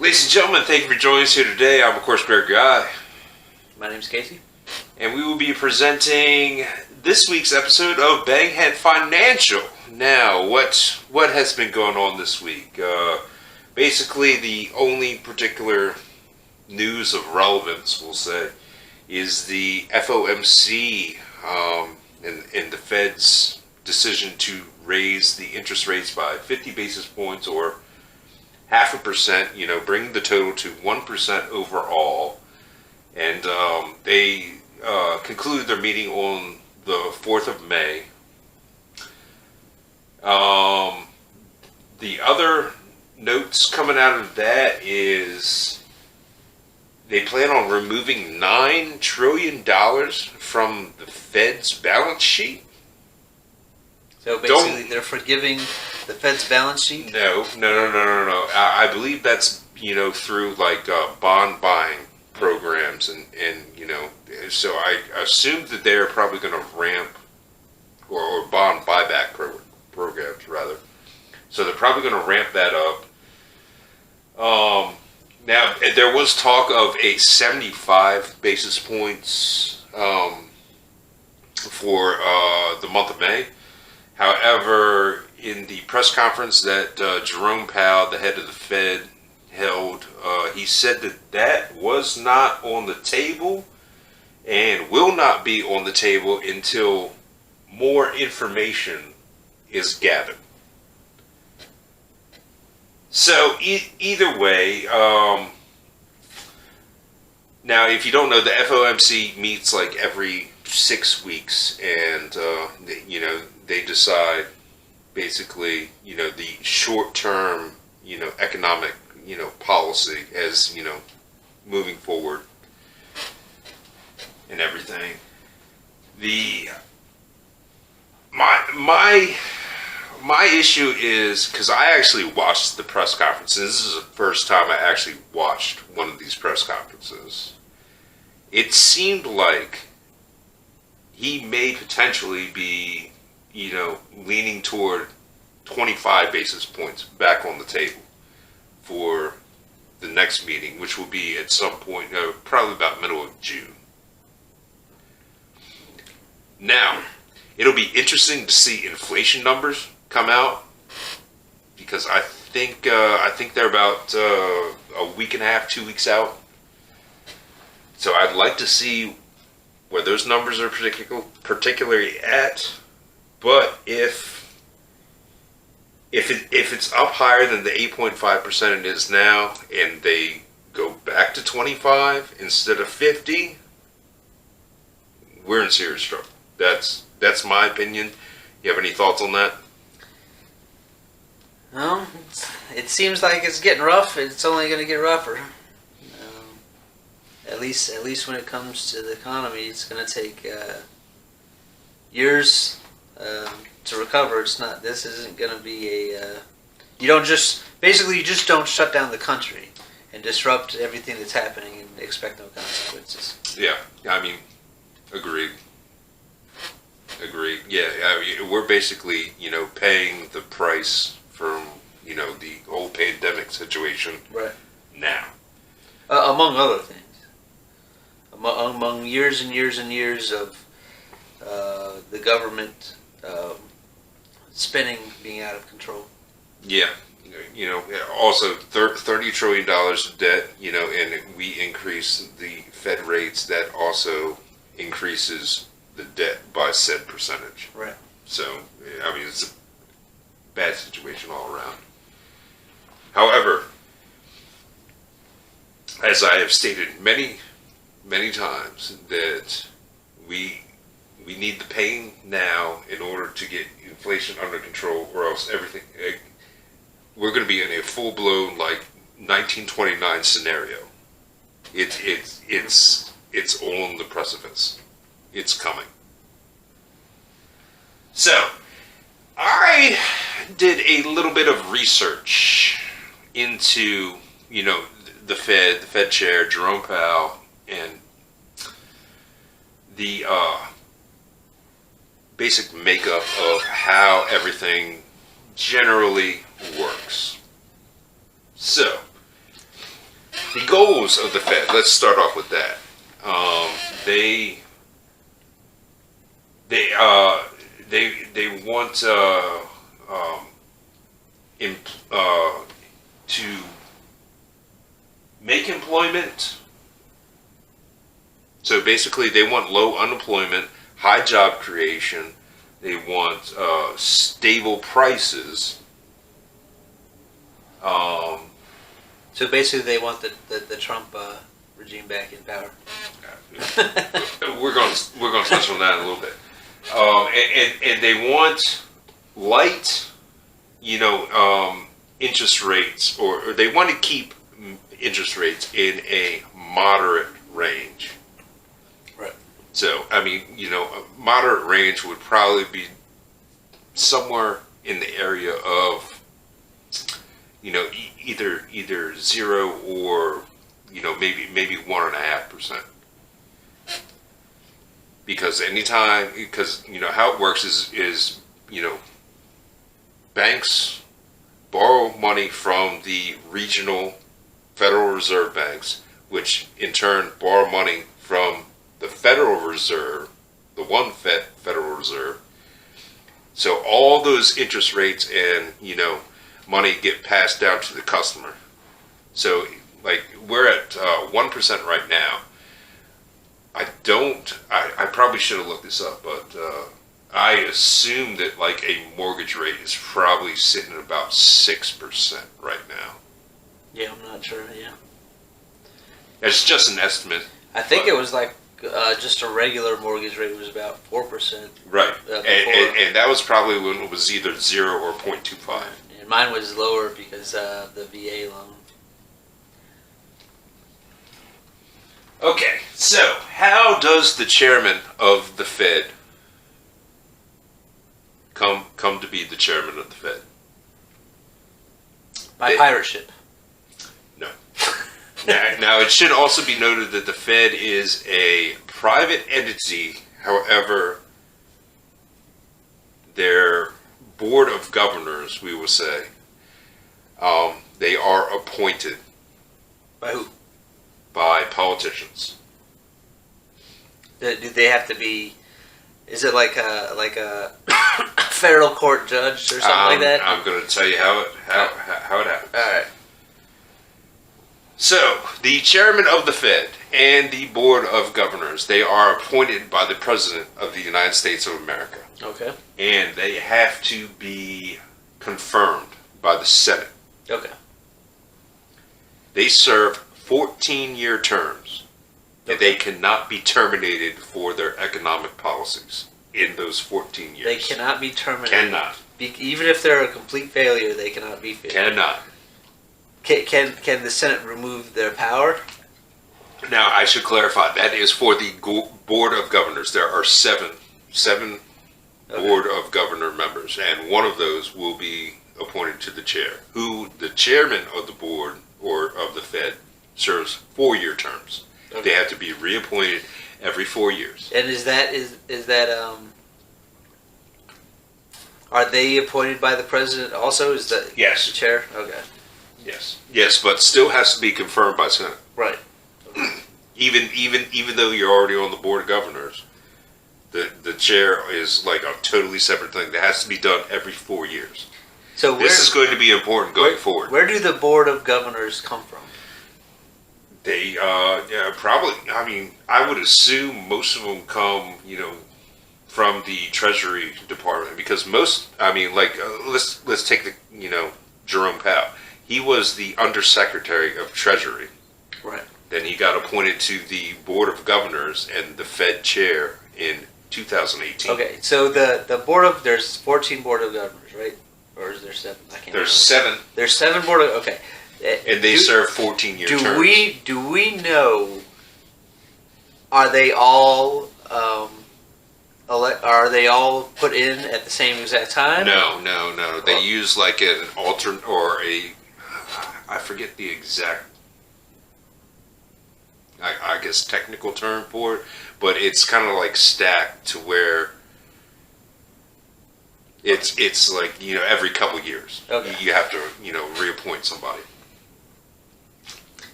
Ladies and gentlemen, thank you for joining us here today. I'm, of course, Greg Guy. My name's Casey. And we will be presenting this week's episode of Banghead Financial. Now, what has been going on this week? Basically, the only particular news of relevance, we'll say, is the FOMC and the Fed's decision to raise the interest rates by 50 basis points or 0.5%, bringing the total to 1% overall. And they concluded their meeting on the 4th of May. The other notes coming out of that is they plan on removing $9 trillion from the Fed's balance sheet. So basically they're forgiving the Fed's balance sheet? No. I believe that's, through like bond buying programs and so I assume that they're probably going to ramp or bond buyback programs rather. So they're probably going to ramp that up. Now there was talk of a 75 basis points for the month of May. However, in the press conference that Jerome Powell, the head of the Fed, held, he said that was not on the table and will not be on the table until more information is gathered. So either way, now if you don't know, the FOMC meets like every 6 weeks, and they decide basically the short-term economic policy as moving forward and everything. My issue is, because I actually watched the press conferences. This is the first time I actually watched one of these press conferences. It seemed like he may potentially be, leaning toward 25 basis points back on the table for the next meeting, which will be at some point, probably about middle of June. Now, it'll be interesting to see inflation numbers come out, because I think they're about a week and a half, 2 weeks out. So I'd like to see where those numbers are particularly at. But if it's up higher than the 8.5% it is now, and they go back to 25 instead of 50, we're in serious trouble. That's my opinion. You have any thoughts on that? Well, it seems like it's getting rough. It's only going to get rougher. At least when it comes to the economy, it's going to take years to recover. This isn't going to be you just don't shut down the country and disrupt everything that's happening and expect no consequences. Yeah, I mean, agreed. Yeah, I mean, we're basically, paying the price from, the old pandemic situation right now. Among other things. Among years and years and years of the government spending being out of control. Yeah, also $30 trillion of debt, and we increase the Fed rates, that also increases the debt by said percentage. Right. So, I mean, it's a bad situation all around. However, as I have stated many times, that we need the pain now in order to get inflation under control, or else everything, we're going to be in a full-blown like 1929 scenario. It's on the precipice. It's coming. So, I did a little bit of research into, the Fed chair, Jerome Powell, and the basic makeup of how everything generally works. So, The goals of the Fed. Let's start off with that. They want to make employment. So basically, they want low unemployment, high job creation. They want stable prices. So basically, they want the Trump regime back in power. We're going to touch on that in a little bit. And they want light, interest rates, or they want to keep interest rates in a moderate range. Right. So, I mean, a moderate range would probably be somewhere in the area of, either 0 or, maybe 1.5%. Because how it works is banks borrow money from the regional Federal Reserve banks, which in turn borrow money from the Federal Reserve, the one Federal Reserve. So all those interest rates and, money get passed down to the customer. So, like, we're at 1% right now. I probably should have looked this up, but I assume that, like, a mortgage rate is probably sitting at about 6% right now. Yeah, I'm not sure, yeah. It's just an estimate. I think it was like just a regular mortgage rate was about 4%. Right. And that was probably when it was either 0 or 0.25. And mine was lower because of the VA loan. Okay, so how does the chairman of the Fed come to be the chairman of the Fed? By pirate ship. No. Now, it should also be noted that the Fed is a private entity. However, their board of governors, we will say, they are appointed. By who? By politicians. Do they have to be? Is it like a federal court judge or something like that? I'm going to tell you how it happens. All right. So, the chairman of the Fed and the board of governors, they are appointed by the president of the United States of America. Okay. And they have to be confirmed by the Senate. Okay. They serve 14-year terms. Okay. And they cannot be terminated for their economic policies in those 14 years. They cannot be terminated. Cannot. Even if they're a complete failure, they cannot be failed. Cannot. Can the Senate remove their power? Now, I should clarify, that is for the board of governors. There are seven board of governor members, and one of those will be appointed to the chair, who the chairman of the board or of the Fed serves 4-year terms. Okay. They have to be reappointed every 4 years. And is that are they appointed by the president also? Is that yes. The chair? Okay. Yes, but still has to be confirmed by Senate. Right. Even though you're already on the board of governors, the chair is like a totally separate thing that has to be done every 4 years. So this is going to be important going forward. Where do the board of governors come from? They probably. I mean, I would assume most of them come, from the Treasury Department, because most. I mean, let's take the Jerome Powell. He was the Undersecretary of Treasury. Right. Then he got appointed to the Board of Governors and the Fed chair in 2018. Okay, so there's 14 Board of Governors, right? Or is there 7? I can't remember. There's 7. There's 7 Board of, okay. And they serve 14-year terms. Do we know, are they all put in at the same exact time? No. They use like an alternate or I forget the exact, I guess, technical term for it, but it's kind of like stacked to where it's like, every couple years. Okay. You have to, reappoint somebody.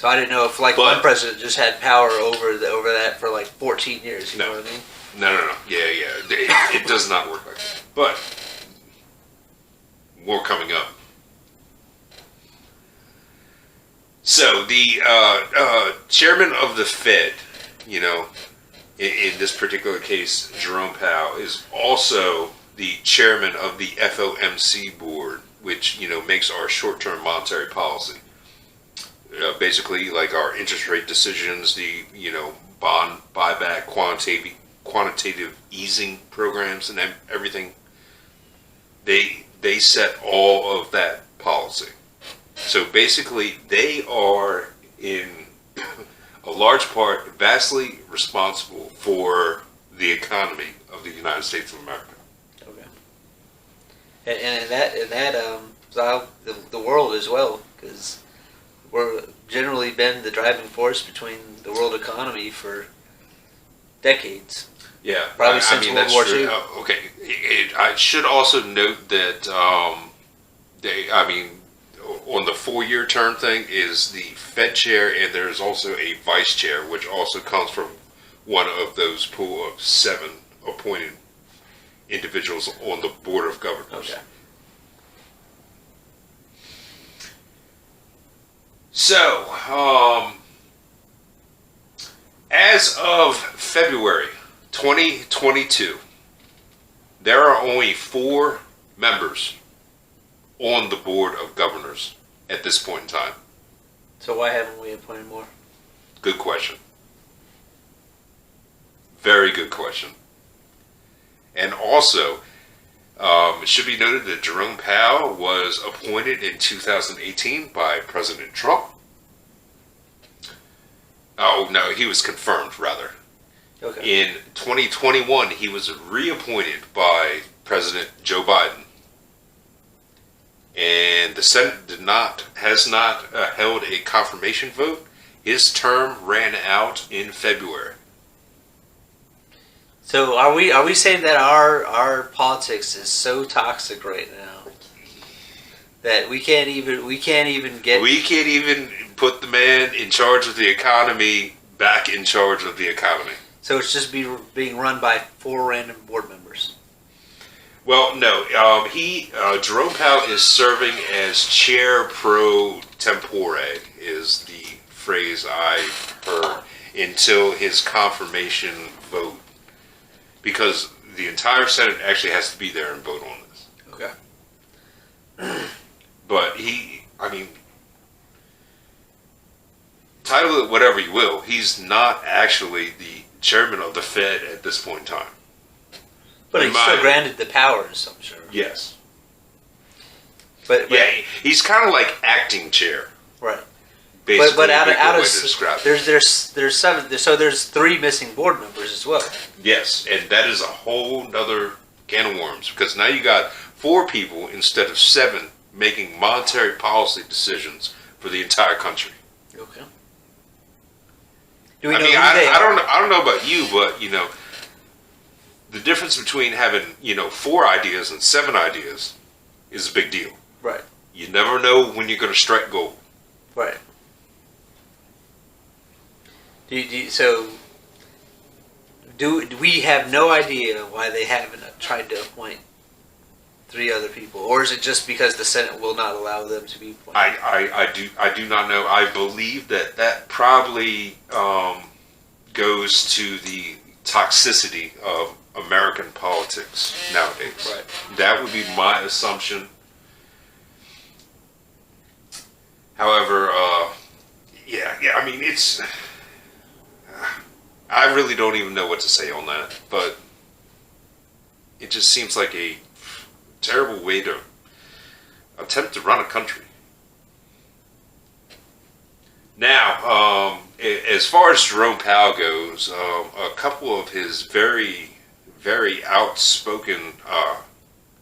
So I didn't know if one president just had power over that for 14 years. You know what I mean? No. Yeah. It does not work like that. But more coming up. So the chairman of the Fed, in this particular case, Jerome Powell, is also the chairman of the FOMC board, which makes our short-term monetary policy. Basically, like our interest rate decisions, the bond buyback, quantitative easing programs, and everything. They set all of that policy. So basically, they are in a large part vastly responsible for the economy of the United States of America. Okay. And that the world as well, because we're generally been the driving force between the world economy for decades. Yeah, probably since World War II. Okay, I should also note that on the 4-year term thing is the Fed chair, and there's also a vice chair, which also comes from one of those pool of 7 appointed individuals on the board of governors. Okay. So, as of February 2022, there are only 4 members on the board of governors at this point in time. So why haven't we appointed more? Good question. Very good question. And also, it should be noted that Jerome Powell was appointed in 2018 by President Trump. Oh, no, he was confirmed, rather. Okay. In 2021, he was reappointed by President Joe Biden. And the Senate has not held a confirmation vote. His term ran out in February. So are we saying that our politics is so toxic right now that we can't even put the man in charge of the economy back in charge of the economy. So it's just being run by 4 random board members. Well, no. Jerome Powell is serving as chair pro tempore, is the phrase I heard, until his confirmation vote. Because the entire Senate actually has to be there and vote on this. Okay. But title it whatever you will, he's not actually the chairman of the Fed at this point in time. But he's still granted the powers, I'm sure. Yes. But yeah, he's kind of like acting chair. Right. Basically, but out of describe there's 7, so there's 3 missing board members as well. Yes, and that is a whole nother can of worms, because now you got 4 people instead of 7 making monetary policy decisions for the entire country. Okay. Do we know who they are? I don't know about you, but the difference between having 4 ideas and 7 ideas is a big deal. Right. You never know when you're going to strike gold. Right. So we have no idea why they haven't tried to appoint 3 other people, or is it just because the Senate will not allow them to be appointed? I do not know. I believe that probably goes to the toxicity of American politics nowadays. Right. That would be my assumption. However, it's. I really don't even know what to say on that, but it just seems like a terrible way to attempt to run a country. Now, as far as Jerome Powell goes, a couple of his very, very outspoken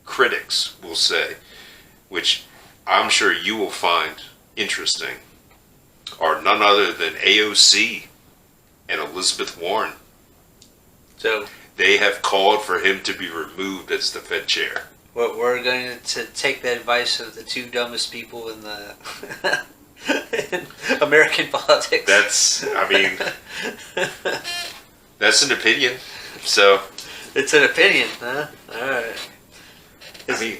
critics, will say, which I'm sure you will find interesting, are none other than AOC and Elizabeth Warren. So they have called for him to be removed as the Fed chair. We're going to take the advice of the 2 dumbest people in the in American politics. That's an opinion. So It's an opinion, huh? All right. I mean,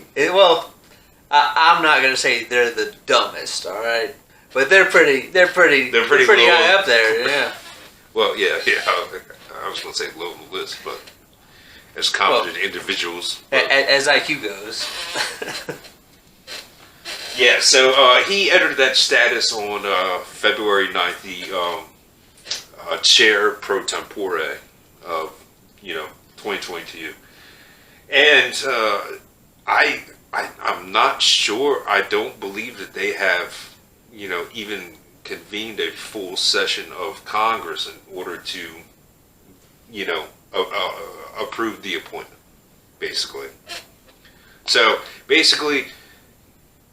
I'm not gonna say they're the dumbest, all right, but they're pretty low. high up there, yeah. well, yeah. I was going to say low on the list, but as competent individuals. But, As IQ goes. yeah, so he entered that status on February 9th, the chair pro tempore of 2022, and I'm not sure. I don't believe that they have even convened a full session of Congress in order to approve the appointment, basically. So basically,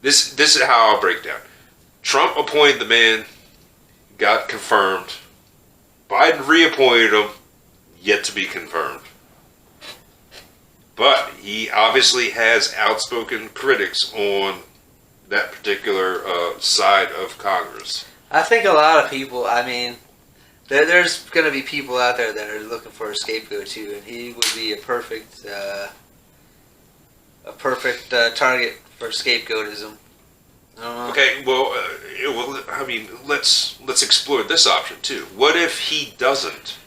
this is how I'll break down. Trump appointed the man, got confirmed. Biden reappointed him, yet to be confirmed. But he obviously has outspoken critics on that particular side of Congress. I think a lot of people, there's going to be people out there that are looking for a scapegoat too, and he would be a perfect target for scapegoatism. I don't know. Okay, let's explore this option too. What if he doesn't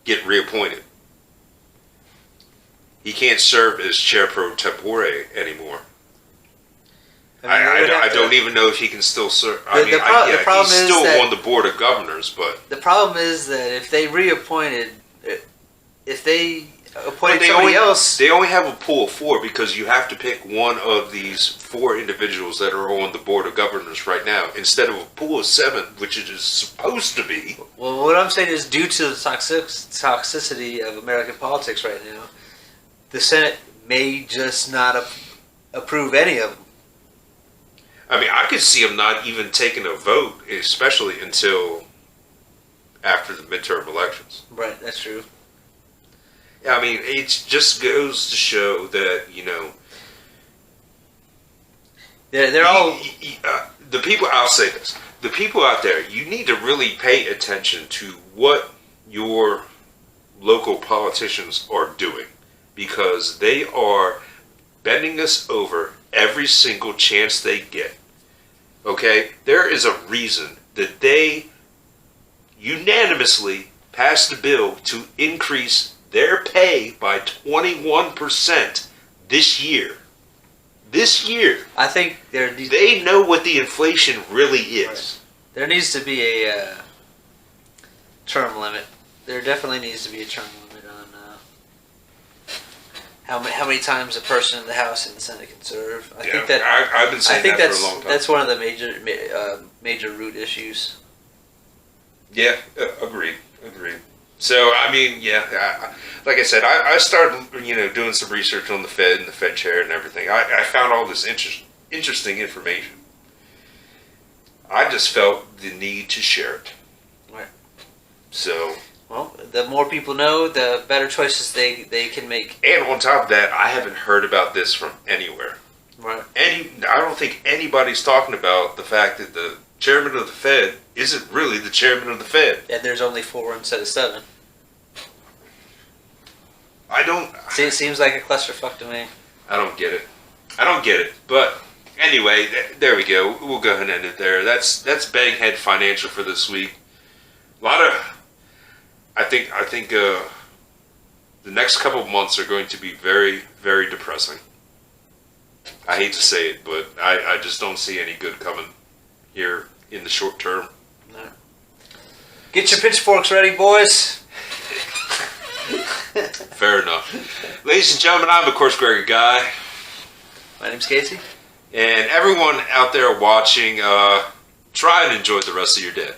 get reappointed? He can't serve as chair pro tempore anymore. I don't even know if he can still serve. The problem he's is still that on the board of governors, but the problem is that if they appointed they somebody else, they only have a pool of 4 because you have to pick one of these 4 individuals that are on the board of governors right now instead of a pool of 7, which it is supposed to be. Well, what I'm saying is due to the toxicity of American politics right now, the Senate may just not approve any of them. I could see him not even taking a vote, especially until after the midterm elections. Right, that's true. It just goes to show that, They're all... the people, I'll say this, the people out there, you need to really pay attention to what your local politicians are doing, because they are bending us over every single chance they get. Okay? There is a reason that they unanimously passed a bill to increase their pay by 21% this year. This year. I think they know what the inflation really is. Right. There needs to be a term limit. There definitely needs to be a term limit on how many times a person in the House and the Senate can serve. I've been saying that for a long time. That's one of the major root issues. Yeah, agreed. So, like I said, I started, doing some research on the Fed and the Fed chair and everything. I found all this interesting information. I just felt the need to share it. Right. So... Well, the more people know, the better choices they can make. And on top of that, I haven't heard about this from anywhere. Right. I don't think anybody's talking about the fact that the chairman of the Fed isn't really the chairman of the Fed. And there's only 4 instead of 7. See, it seems like a clusterfuck to me. I don't get it. But anyway, there we go. We'll go ahead and end it there. That's Banghead Financial for this week. A lot of... I think the next couple of months are going to be very, very depressing. I hate to say it, but I just don't see any good coming here in the short term. No. Get your pitchforks ready, boys. Fair enough. Ladies and gentlemen, I'm of course Gregor Guy. My name's Casey. And everyone out there watching, try and enjoy the rest of your day.